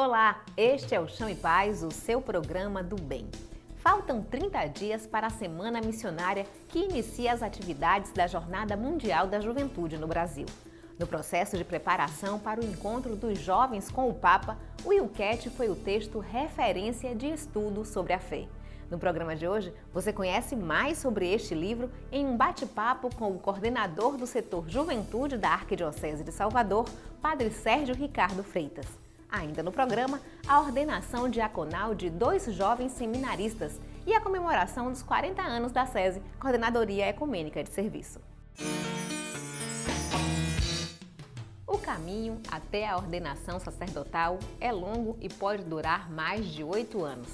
Olá, este é o Chão e Paz, o seu programa do bem. Faltam 30 dias para a Semana Missionária que inicia as atividades da Jornada Mundial da Juventude no Brasil. No processo de preparação para o encontro dos jovens com o Papa, o Yucat foi o texto referência de estudo sobre a fé. No programa de hoje, você conhece mais sobre este livro em um bate-papo com o coordenador do setor Juventude da Arquidiocese de Salvador, Padre Sérgio Ricardo Freitas. Ainda no programa, a ordenação diaconal de 2 jovens seminaristas e a comemoração dos 40 anos da SESI, Coordenadoria Ecumênica de Serviço. O caminho até a ordenação sacerdotal é longo e pode durar mais de 8 anos.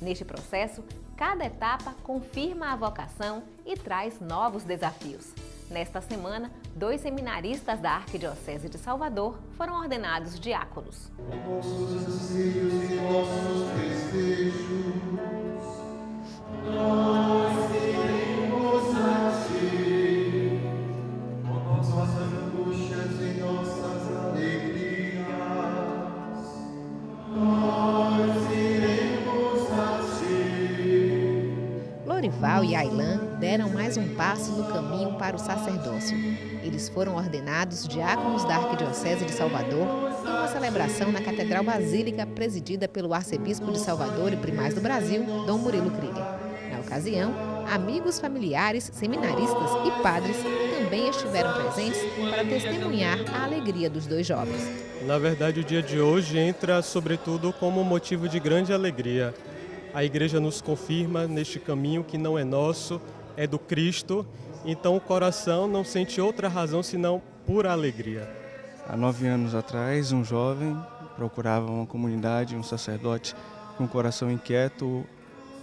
Neste processo, cada etapa confirma a vocação e traz novos desafios. Nesta semana, 2 seminaristas da Arquidiocese de Salvador foram ordenados diáconos. Nossos anseios e nossos desejos, nós iremos a Ti, com nossas angústias e nossas alegrias, nós iremos a Ti. Lorival e Aylan deram mais um passo no caminho para o sacerdócio. Eles foram ordenados diáconos da Arquidiocese de Salvador em uma celebração na Catedral Basílica presidida pelo arcebispo de Salvador e primaz do Brasil, Dom Murilo Krieger. Na ocasião, amigos, familiares, seminaristas e padres também estiveram presentes para testemunhar a alegria dos 2 jovens. Na verdade, o dia de hoje entra sobretudo como um motivo de grande alegria. A Igreja nos confirma neste caminho que não é nosso, é do Cristo, então o coração não sente outra razão senão pura alegria. Há 9 anos atrás, um jovem procurava uma comunidade, um sacerdote com o coração inquieto,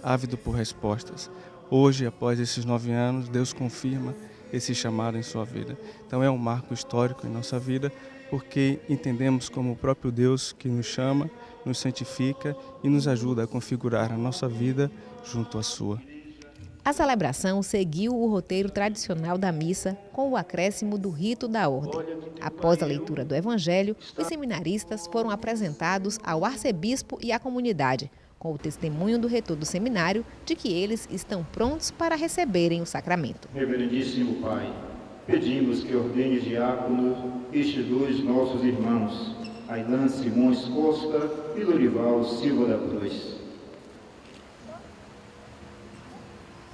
ávido por respostas. Hoje, após esses 9 anos, Deus confirma esse chamado em sua vida. Então é um marco histórico em nossa vida, porque entendemos como o próprio Deus que nos chama, nos santifica e nos ajuda a configurar a nossa vida junto à sua. A celebração seguiu o roteiro tradicional da missa com o acréscimo do rito da ordem. Após a leitura do Evangelho, os seminaristas foram apresentados ao arcebispo e à comunidade, com o testemunho do reitor do seminário de que eles estão prontos para receberem o sacramento. Reverendíssimo Pai, pedimos que ordene diáconos estes 2 nossos irmãos, Aylan Simões Costa e Lorival Silva da Cruz.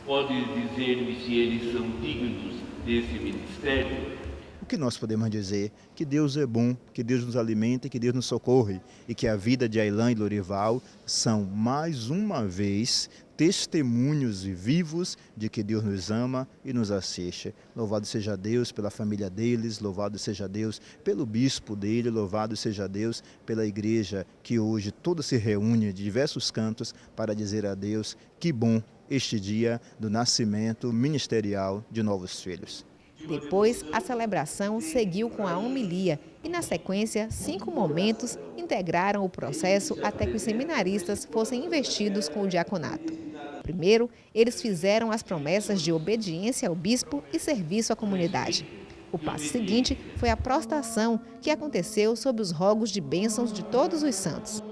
Pode dizer-me se eles são dignos desse ministério? O que nós podemos dizer? Que Deus é bom, que Deus nos alimenta, que Deus nos socorre e que a vida de Aylan e Lorival são, mais uma vez, testemunhos vivos de que Deus nos ama e nos assiste. Louvado seja Deus pela família deles, louvado seja Deus pelo bispo dele, louvado seja Deus pela igreja que hoje toda se reúne de diversos cantos para dizer a Deus que bom este dia do nascimento ministerial de novos filhos. Depois, a celebração seguiu com a homilia e, na sequência, 5 momentos integraram o processo até que os seminaristas fossem investidos com o diaconato. Primeiro, eles fizeram as promessas de obediência ao bispo e serviço à comunidade. O passo seguinte foi a prostração, que aconteceu sob os rogos de bênçãos de todos os santos.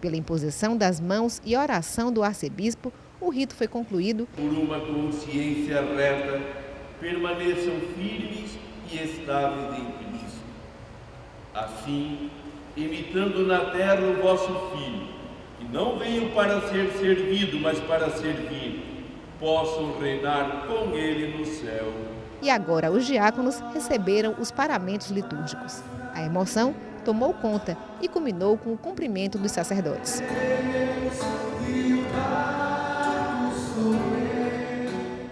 Pela imposição das mãos e oração do arcebispo, o rito foi concluído. Por uma consciência reta, permaneçam firmes e estáveis em Cristo. Assim, imitando na terra o vosso Filho, que não veio para ser servido, mas para servir, possam reinar com ele no céu. E agora os diáconos receberam os paramentos litúrgicos. A emoção tomou conta e culminou com o cumprimento dos sacerdotes.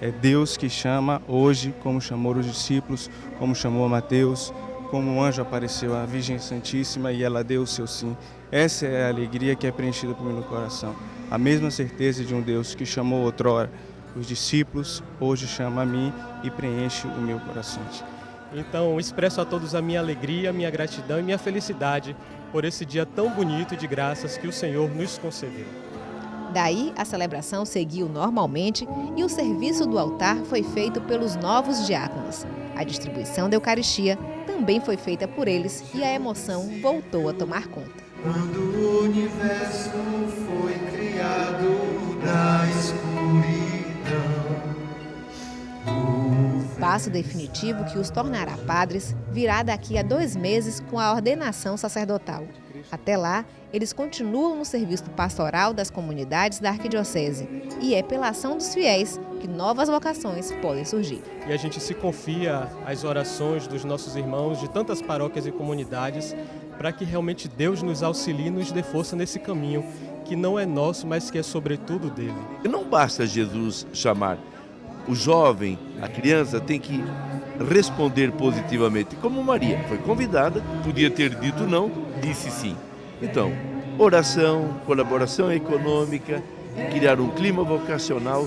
É Deus que chama hoje, como chamou os discípulos, como chamou a Mateus, como um anjo apareceu à Virgem Santíssima e ela deu o seu sim. Essa é a alegria que é preenchida por mim no coração. A mesma certeza de um Deus que chamou outrora os discípulos, hoje chama a mim e preenche o meu coração. Então, expresso a todos a minha alegria, minha gratidão e minha felicidade por esse dia tão bonito de graças que o Senhor nos concedeu. Daí, a celebração seguiu normalmente e o serviço do altar foi feito pelos novos diáconos. A distribuição da Eucaristia também foi feita por eles e a emoção voltou a tomar conta. Quando o universo foi criado da escuridão. O passo definitivo que os tornará padres virá daqui a 2 meses com a ordenação sacerdotal. Até lá, eles continuam no serviço pastoral das comunidades da Arquidiocese e é pela ação dos fiéis que novas vocações podem surgir. E a gente se confia às orações dos nossos irmãos de tantas paróquias e comunidades para que realmente Deus nos auxilie e nos dê força nesse caminho que não é nosso, mas que é sobretudo dele. Não basta Jesus chamar. O jovem, a criança, tem que responder positivamente. Como Maria foi convidada, podia ter dito não, disse sim. Então, oração, colaboração econômica, criar um clima vocacional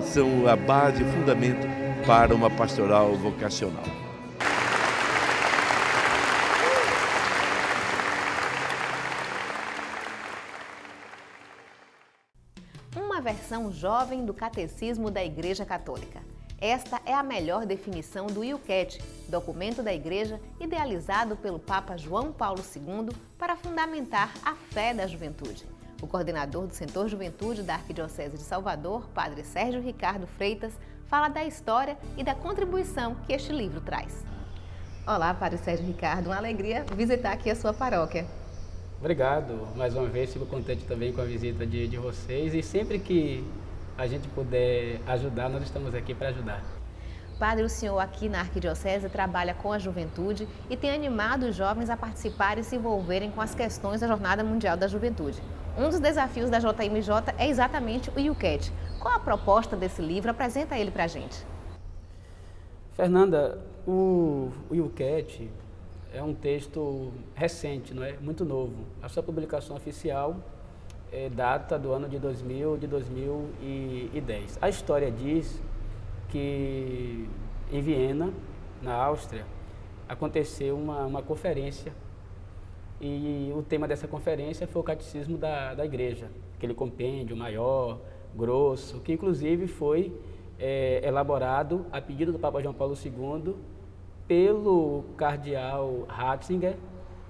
são a base, o fundamento para uma pastoral vocacional. Uma versão jovem do Catecismo da Igreja Católica. Esta é a melhor definição do IUCAT, documento da Igreja idealizado pelo Papa João Paulo II para fundamentar a fé da juventude. O coordenador do Setor Juventude da Arquidiocese de Salvador, Padre Sérgio Ricardo Freitas, fala da história e da contribuição que este livro traz. Olá, Padre Sérgio Ricardo, uma alegria visitar aqui a sua paróquia. Obrigado, mais uma vez, fico contente também com a visita de vocês e sempre que a gente puder ajudar, nós estamos aqui para ajudar. Padre, o senhor aqui na Arquidiocese trabalha com a juventude e tem animado os jovens a participarem e se envolverem com as questões da Jornada Mundial da Juventude. Um dos desafios da JMJ é exatamente o IUCAT. Qual a proposta desse livro? Apresenta ele para a gente. Fernanda, o IUCAT é um texto recente, não é? Muito novo. A sua publicação oficial data do ano de 2010. A história diz que em Viena, na Áustria, aconteceu uma conferência e o tema dessa conferência foi o Catecismo da Igreja, aquele compêndio maior, grosso, que inclusive foi elaborado a pedido do Papa João Paulo II pelo cardeal Ratzinger,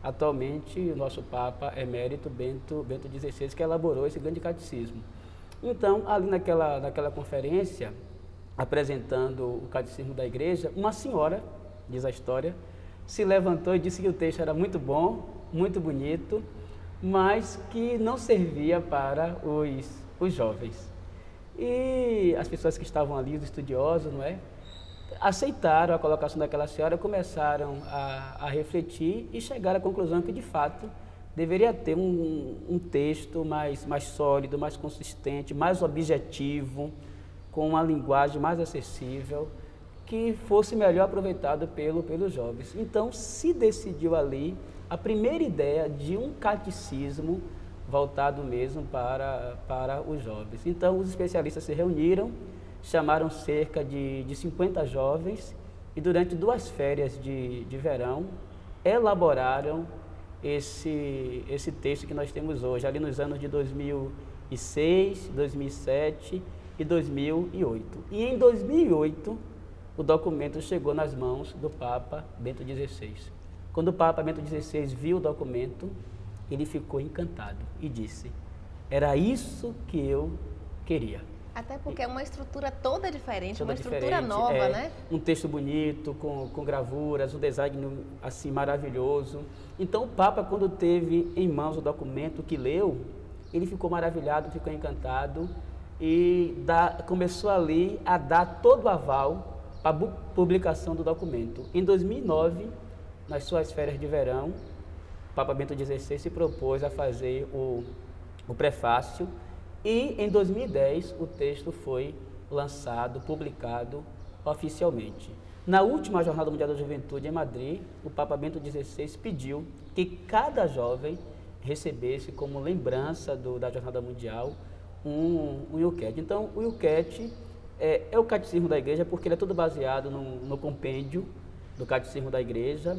atualmente o nosso Papa emérito Bento XVI, que elaborou esse grande catecismo. Então, ali naquela conferência, apresentando o Catecismo da Igreja, uma senhora, diz a história, se levantou e disse que o texto era muito bom, muito bonito, mas que não servia para os jovens. E as pessoas que estavam ali, os estudiosos, não é? Aceitaram a colocação daquela senhora, começaram a refletir e chegaram à conclusão que, de fato, deveria ter um texto mais sólido, mais consistente, mais objetivo, com uma linguagem mais acessível, que fosse melhor aproveitado pelos jovens. Então, se decidiu ali a primeira ideia de um catecismo voltado mesmo para os jovens. Então, os especialistas se reuniram, chamaram cerca de 50 jovens e durante 2 férias de verão elaboraram esse texto que nós temos hoje, ali nos anos de 2006, 2007 e 2008. E em 2008 o documento chegou nas mãos do Papa Bento XVI. Quando o Papa Bento XVI viu o documento, ele ficou encantado e disse: era isso que eu queria. Até porque é uma estrutura toda diferente, uma estrutura nova, né? Um texto bonito, com gravuras, um design assim maravilhoso. Então o Papa, quando teve em mãos o documento que leu, ele ficou maravilhado, ficou encantado e começou ali a dar todo o aval para a publicação do documento. Em 2009, nas suas férias de verão, o Papa Bento XVI se propôs a fazer o prefácio. E em 2010 o texto foi lançado, publicado oficialmente. Na última Jornada Mundial da Juventude em Madrid, o Papa Bento XVI pediu que cada jovem recebesse como lembrança da Jornada Mundial um IUCAT. Então o IUCAT é o Catecismo da Igreja porque ele é todo baseado no compêndio do Catecismo da Igreja,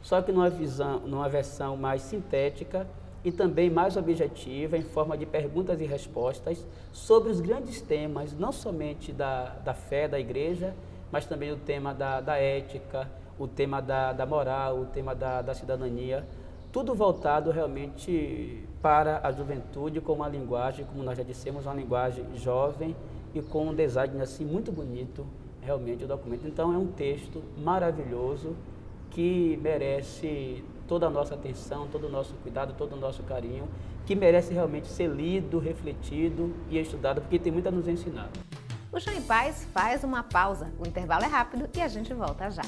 só que numa versão mais sintética e também mais objetiva, em forma de perguntas e respostas sobre os grandes temas, não somente da fé da Igreja, mas também o tema da ética, o tema da moral, o tema da cidadania, tudo voltado realmente para a juventude, com uma linguagem, como nós já dissemos, uma linguagem jovem e com um design assim muito bonito, realmente, o documento. Então é um texto maravilhoso que merece toda a nossa atenção, todo o nosso cuidado, todo o nosso carinho, que merece realmente ser lido, refletido e estudado, porque tem muito a nos ensinar. O Chão em Paz faz uma pausa, o intervalo é rápido e a gente volta já.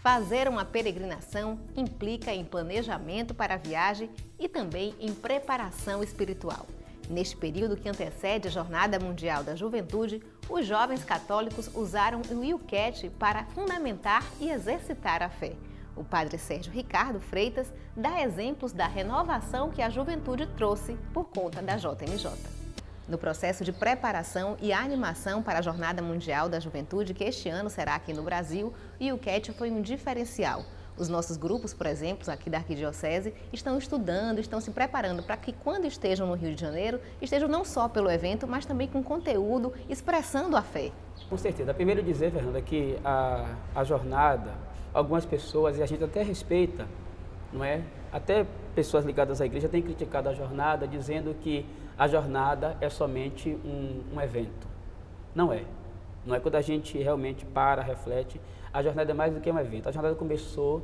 Fazer uma peregrinação implica em planejamento para a viagem e também em preparação espiritual. Neste período que antecede a Jornada Mundial da Juventude, os jovens católicos usaram o Yucatec para fundamentar e exercitar a fé. O padre Sérgio Ricardo Freitas dá exemplos da renovação que a juventude trouxe por conta da JMJ. No processo de preparação e animação para a Jornada Mundial da Juventude, que este ano será aqui no Brasil, o Yucatec foi um diferencial. Os nossos grupos, por exemplo, aqui da Arquidiocese, estão estudando, estão se preparando para que quando estejam no Rio de Janeiro, estejam não só pelo evento, mas também com conteúdo, expressando a fé. Com certeza. Primeiro dizer, Fernanda, que a jornada, algumas pessoas, e a gente até respeita, não é? Até pessoas ligadas à igreja têm criticado a jornada, dizendo que a jornada é somente um evento. Não é. Não é. Quando a gente realmente para, reflete, a jornada é mais do que um evento. A jornada começou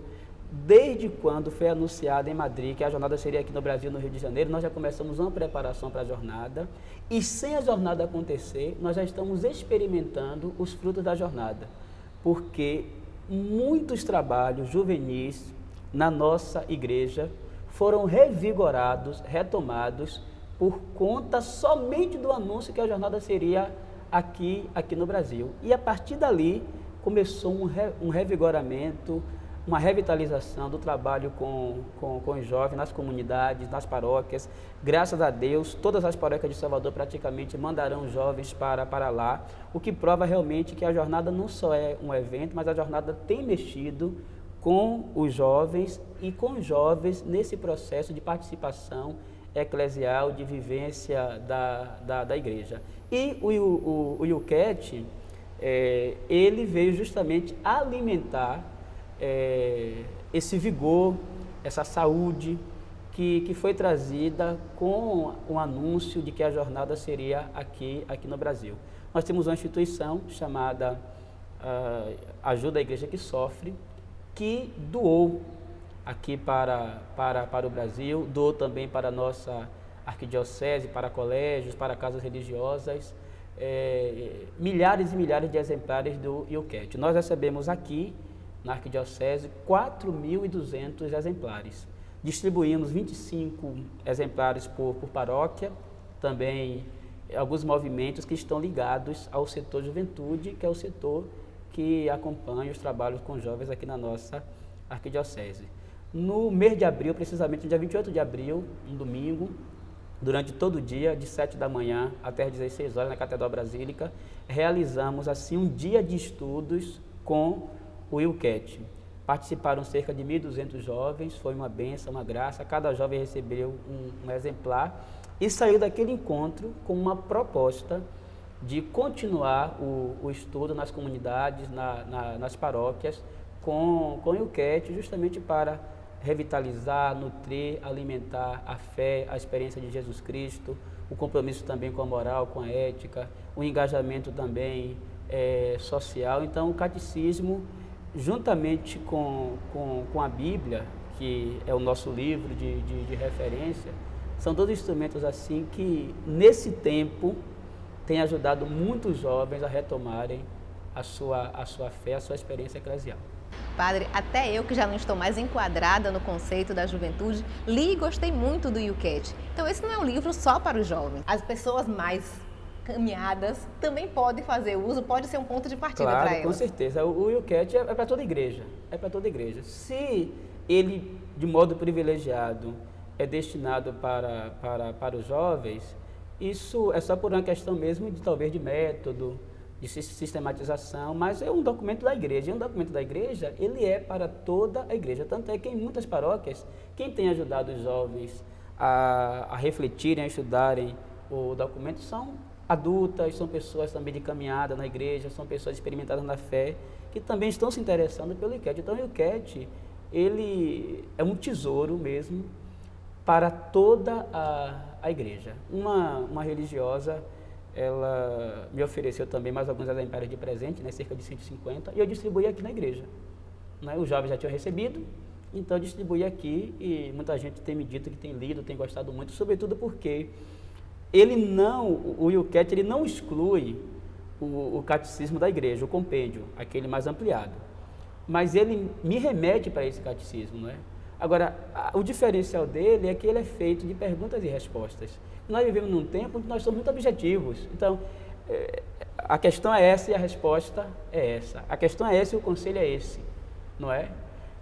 desde quando foi anunciada em Madrid que a jornada seria aqui no Brasil, no Rio de Janeiro. Nós já começamos uma preparação para a jornada e sem a jornada acontecer, nós já estamos experimentando os frutos da jornada. Porque muitos trabalhos juvenis na nossa igreja foram revigorados, retomados por conta somente do anúncio que a jornada seria aqui no Brasil. E a partir dali começou um revigoramento, uma revitalização do trabalho com os jovens nas comunidades, nas paróquias. Graças a Deus, todas as paróquias de Salvador praticamente mandarão jovens para lá, o que prova realmente que a jornada não só é um evento, mas a jornada tem mexido com os jovens e com os jovens nesse processo de participação eclesial, de vivência da igreja. E o Yucatec, ele veio justamente alimentar esse vigor, essa saúde que foi trazida com o anúncio de que a jornada seria aqui no Brasil. Nós temos uma instituição chamada Ajuda a Igreja que Sofre, que doou aqui para o Brasil, doou também para a nossa arquidiocese, para colégios, para casas religiosas, milhares e milhares de exemplares do Yucatec. Nós recebemos aqui, na arquidiocese, 4.200 exemplares. Distribuímos 25 exemplares por paróquia, também alguns movimentos que estão ligados ao setor juventude, que é o setor que acompanha os trabalhos com jovens aqui na nossa arquidiocese. No mês de abril, precisamente no dia 28 de abril, um domingo, durante todo o dia, de 7 da manhã até as 16 horas, na Catedral Basílica, realizamos assim um dia de estudos com o Yucatec. Participaram cerca de 1.200 jovens, foi uma bênção, uma graça, cada jovem recebeu um exemplar e saiu daquele encontro com uma proposta de continuar o estudo nas comunidades, nas paróquias, com o Yucatec, justamente para revitalizar, nutrir, alimentar a fé, a experiência de Jesus Cristo, o compromisso também com a moral, com a ética, o engajamento também social. Então, o catecismo, juntamente com a Bíblia, que é o nosso livro de referência, são dois instrumentos assim que, nesse tempo, têm ajudado muitos jovens a retomarem a sua fé, a sua experiência eclesial. Padre, até eu que já não estou mais enquadrada no conceito da juventude, li e gostei muito do Yucatec. Então esse não é um livro só para os jovens. As pessoas mais caminhadas também podem fazer uso, pode ser um ponto de partida para elas. Claro, com certeza. O Yucatec é para toda igreja, é para toda igreja. Se ele, de modo privilegiado, é destinado para os jovens, isso é só por uma questão mesmo de talvez de método, de sistematização, mas é um documento da igreja. E um documento da igreja, ele é para toda a igreja. Tanto é que em muitas paróquias, quem tem ajudado os jovens a refletirem, a estudarem o documento são adultas, são pessoas também de caminhada na igreja, são pessoas experimentadas na fé, que também estão se interessando pelo IUCAT. Então o IUCAT, ele é um tesouro mesmo para toda a igreja. Uma religiosa, ela me ofereceu também mais alguns exemplares de presente, né, cerca de 150, e eu distribuí aqui na igreja. Né, os jovens já tinham recebido, então eu distribuí aqui e muita gente tem me dito que tem lido, tem gostado muito, sobretudo porque o IUCAT ele não exclui o catecismo da igreja, o compêndio, aquele mais ampliado, mas ele me remete para esse catecismo, não é? Agora, o diferencial dele é que ele é feito de perguntas e respostas. Nós vivemos num tempo onde nós somos muito objetivos. Então, a questão é essa e a resposta é essa. A questão é essa e o conselho é esse, não é?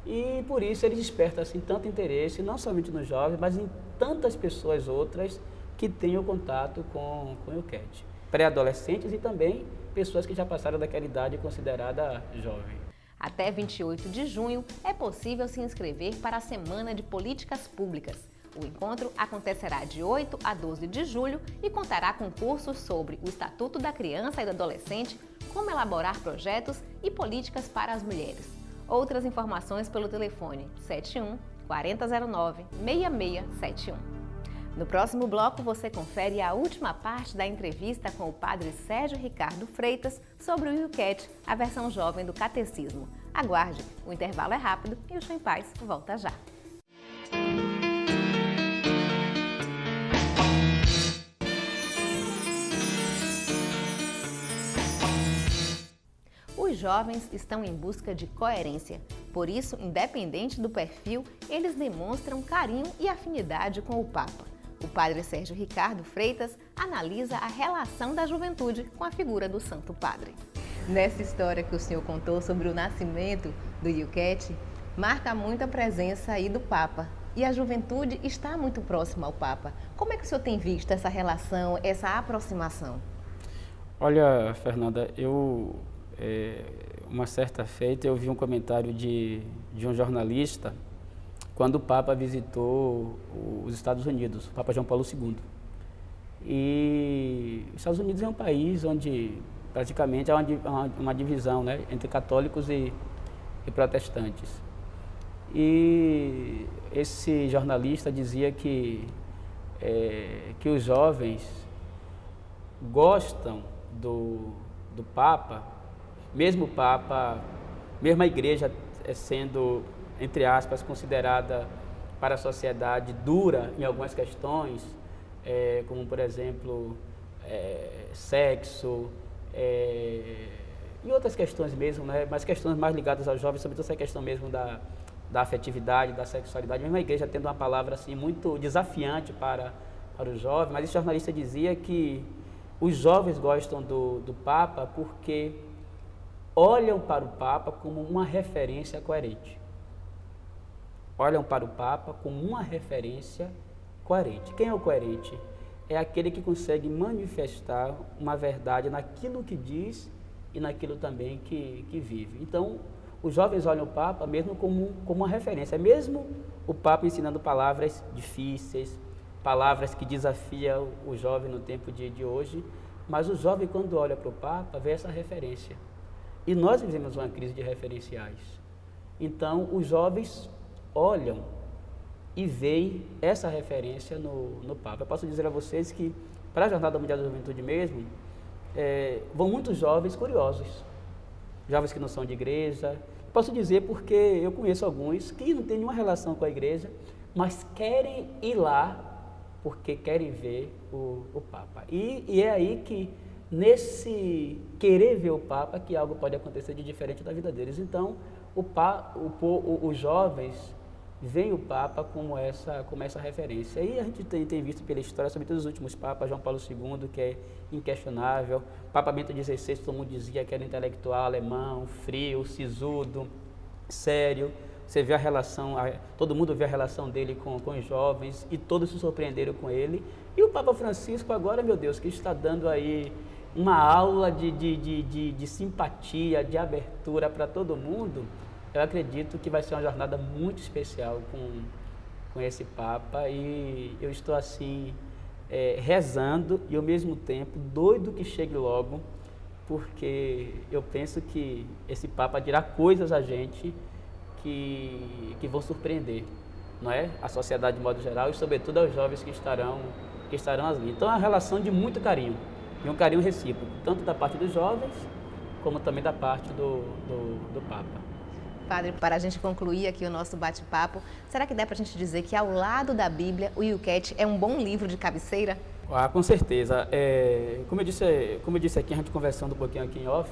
E por isso ele desperta assim, tanto interesse, não somente nos jovens, mas em tantas pessoas outras que têm o contato com o IUCAT. Pré-adolescentes e também pessoas que já passaram daquela idade considerada jovem. Até 28 de junho é possível se inscrever para a Semana de Políticas Públicas. O encontro acontecerá de 8 a 12 de julho e contará com cursos sobre o Estatuto da Criança e do Adolescente, como elaborar projetos e políticas para as mulheres. Outras informações pelo telefone 71 4009 6671. No próximo bloco, você confere a última parte da entrevista com o padre Sérgio Ricardo Freitas sobre o IUCAT, a versão jovem do Catecismo. Aguarde, o intervalo é rápido e o Show em Paz volta já. Os jovens estão em busca de coerência. Por isso, independente do perfil, eles demonstram carinho e afinidade com o Papa. O padre Sérgio Ricardo Freitas analisa a relação da juventude com a figura do Santo Padre. Nessa história que o senhor contou sobre o nascimento do IUCAT, marca muito a presença aí do Papa. E a juventude está muito próxima ao Papa. Como é que o senhor tem visto essa relação, essa aproximação? Olha, Fernanda, uma certa feita eu vi um comentário de um jornalista quando o Papa visitou os Estados Unidos, o Papa João Paulo II. E os Estados Unidos é um país onde praticamente há uma divisão, né, entre católicos e protestantes. E esse jornalista dizia que os jovens gostam do Papa, mesmo o Papa, mesmo a igreja sendo, entre aspas, considerada para a sociedade dura em algumas questões, como, por exemplo, sexo, e outras questões mesmo, né? Mas questões mais ligadas aos jovens, sobretudo essa questão mesmo da afetividade, da sexualidade, mesmo a igreja tendo uma palavra assim, muito desafiante para os jovens, mas esse jornalista dizia que os jovens gostam do Papa porque olham para o Papa como uma referência coerente. Olham para o Papa como uma referência coerente. Quem é o coerente? É aquele que consegue manifestar uma verdade naquilo que diz e naquilo também que vive. Então, os jovens olham o Papa mesmo como uma referência, mesmo o Papa ensinando palavras difíceis, palavras que desafiam o jovem no tempo de hoje, mas o jovem, quando olha para o Papa, vê essa referência. E nós vivemos uma crise de referenciais. Então, os jovens olham e veem essa referência no Papa. Eu posso dizer a vocês que, para a Jornada Mundial da Juventude mesmo, vão muitos jovens curiosos, jovens que não são de igreja. Posso dizer porque eu conheço alguns que não têm nenhuma relação com a igreja, mas querem ir lá porque querem ver o Papa. E é aí que, nesse querer ver o Papa, que algo pode acontecer de diferente da vida deles. Então, os jovens veem o Papa como essa referência. E a gente tem visto pela história, sobretudo os últimos papas, João Paulo II, que é inquestionável, Papa Bento XVI, todo mundo dizia que era intelectual, alemão, frio, sisudo, sério. Você vê a relação, todo mundo vê a relação dele com os jovens e todos se surpreenderam com ele. E o Papa Francisco agora, meu Deus, que está dando aí uma aula de simpatia, de abertura para todo mundo. Eu acredito que vai ser uma jornada muito especial com esse Papa e eu estou assim rezando e ao mesmo tempo doido que chegue logo, porque eu penso que esse Papa dirá coisas a gente que vão surpreender, não é? A sociedade de modo geral e sobretudo aos jovens que estarão ali. Então é uma relação de muito carinho e um carinho recíproco, tanto da parte dos jovens como também da parte do Papa. Padre, para a gente concluir aqui o nosso bate-papo, será que dá para a gente dizer que ao lado da Bíblia, o Yucat é um bom livro de cabeceira? Com certeza. Como eu disse aqui, a gente conversando um pouquinho aqui em off,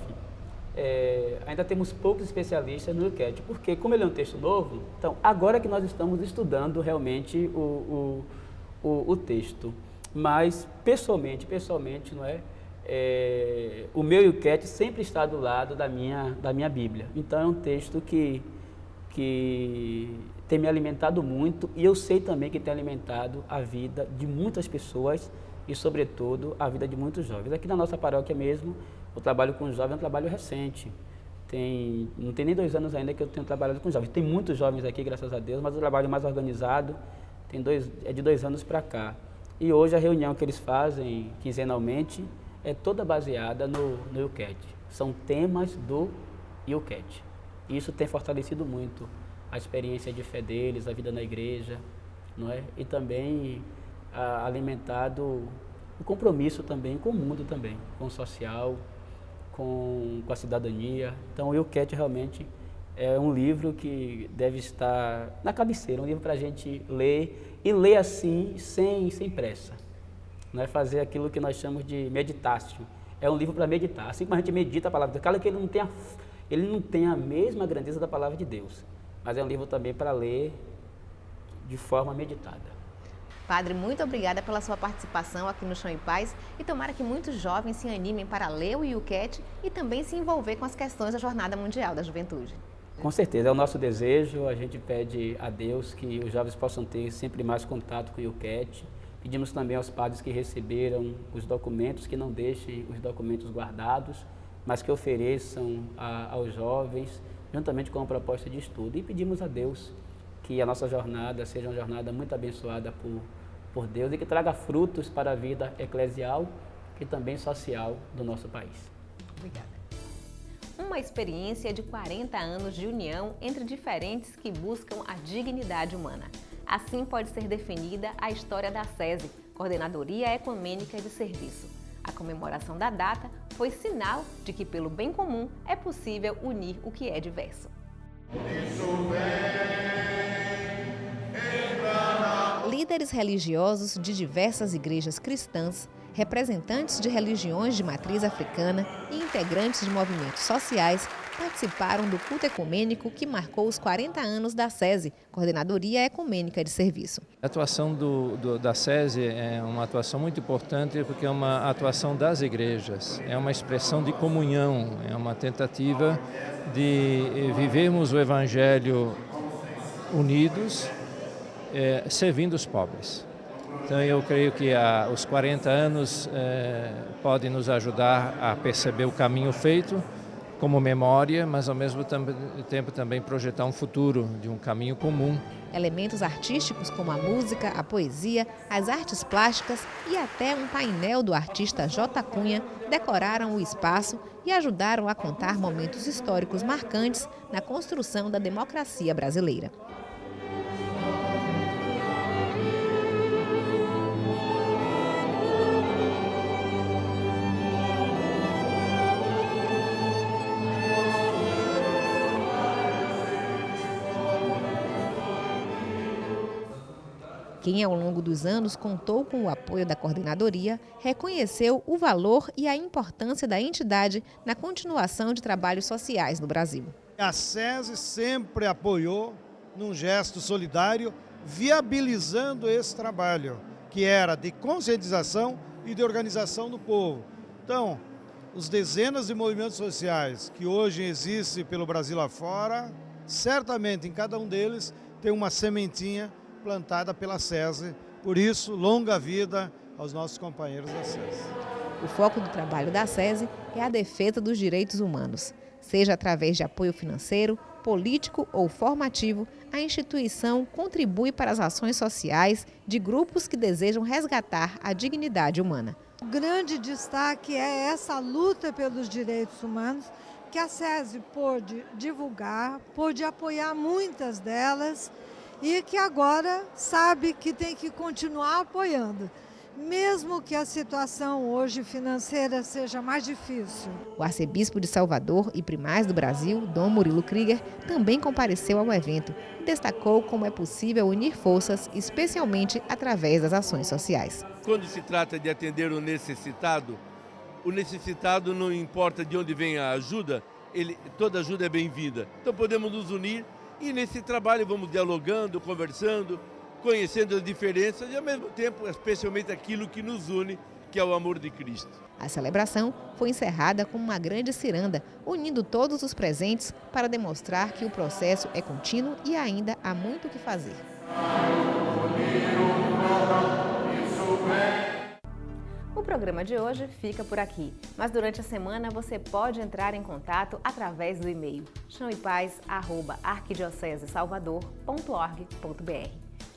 ainda temos poucos especialistas no Yucat, porque como ele é um texto novo, então agora que nós estamos estudando realmente o texto. Mas pessoalmente, não é? O meu Yucat sempre está do lado da minha Bíblia. Então é um texto que tem me alimentado muito e eu sei também que tem alimentado a vida de muitas pessoas e, sobretudo, a vida de muitos jovens. Aqui na nossa paróquia mesmo, o trabalho com jovens é um trabalho recente. Não tem nem 2 anos ainda que eu tenho trabalhado com jovens. Tem muitos jovens aqui, graças a Deus, mas o trabalho mais organizado é de 2 anos para cá. E hoje a reunião que eles fazem quinzenalmente é toda baseada no Yucat. São temas do Yucat. Isso tem fortalecido muito a experiência de fé deles, a vida na igreja, não é? E também alimentado o compromisso também com o mundo também, com o social, com a cidadania. Então o Yucat realmente é um livro que deve estar na cabeceira, um livro para a gente ler e ler assim, sem pressa. Não é fazer aquilo que nós chamamos de meditácio. É um livro para meditar. Assim como a gente medita a palavra de Deus, claro que ele não tem a mesma grandeza da palavra de Deus, mas é um livro também para ler de forma meditada. Padre, muito obrigada pela sua participação aqui no Chão em Paz e tomara que muitos jovens se animem para ler o Yucat e também se envolver com as questões da Jornada Mundial da Juventude. Com certeza, é o nosso desejo. A gente pede a Deus que os jovens possam ter sempre mais contato com o Yucat. Pedimos também aos padres que receberam os documentos, que não deixem os documentos guardados, mas que ofereçam aos jovens, juntamente com a proposta de estudo. E pedimos a Deus que a nossa jornada seja uma jornada muito abençoada por Deus e que traga frutos para a vida eclesial e também social do nosso país. Obrigada. Uma experiência de 40 anos de união entre diferentes que buscam a dignidade humana. Assim pode ser definida a história da SESI, Coordenadoria Ecumênica de Serviço. A comemoração da data foi sinal de que, pelo bem comum, é possível unir o que é diverso. Líderes religiosos de diversas igrejas cristãs, representantes de religiões de matriz africana e integrantes de movimentos sociais participaram do culto ecumênico que marcou os 40 anos da SESI, Coordenadoria Ecumênica de Serviço. A atuação da SESI é uma atuação muito importante porque é uma atuação das igrejas, é uma expressão de comunhão, é uma tentativa de vivermos o Evangelho unidos, servindo os pobres. Então eu creio que os 40 anos podem nos ajudar a perceber o caminho feito como memória, mas ao mesmo tempo também projetar um futuro de um caminho comum. Elementos artísticos como a música, a poesia, as artes plásticas e até um painel do artista J. Cunha decoraram o espaço e ajudaram a contar momentos históricos marcantes na construção da democracia brasileira. Quem, ao longo dos anos, contou com o apoio da coordenadoria, reconheceu o valor e a importância da entidade na continuação de trabalhos sociais no Brasil. A SESI sempre apoiou, num gesto solidário, viabilizando esse trabalho, que era de conscientização e de organização do povo. Então, os dezenas de movimentos sociais que hoje existem pelo Brasil afora certamente em cada um deles tem uma sementinha plantada pela SESI. Por isso, longa vida aos nossos companheiros da SESI. O foco do trabalho da SESI é a defesa dos direitos humanos. Seja através de apoio financeiro, político ou formativo, a instituição contribui para as ações sociais de grupos que desejam resgatar a dignidade humana. O grande destaque é essa luta pelos direitos humanos, que a SESI pôde divulgar, pôde apoiar muitas delas e que agora sabe que tem que continuar apoiando, mesmo que a situação hoje financeira seja mais difícil. O arcebispo de Salvador e primaz do Brasil, Dom Murilo Krieger, também compareceu ao evento e destacou como é possível unir forças, especialmente através das ações sociais. Quando se trata de atender o necessitado não importa de onde vem a ajuda, toda ajuda é bem-vinda. Então podemos nos unir e nesse trabalho vamos dialogando, conversando, conhecendo as diferenças e, ao mesmo tempo, especialmente aquilo que nos une, que é o amor de Cristo. A celebração foi encerrada com uma grande ciranda, unindo todos os presentes para demonstrar que o processo é contínuo e ainda há muito o que fazer. O programa de hoje fica por aqui, mas durante a semana você pode entrar em contato através do e-mail chãoepaz@arquidiocesesalvador.org.br.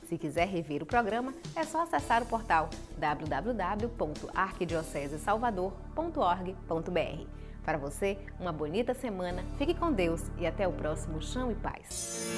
Se quiser rever o programa, é só acessar o portal www.arquidiocesesalvador.org.br. Para você, uma bonita semana, fique com Deus e até o próximo Chão e Paz.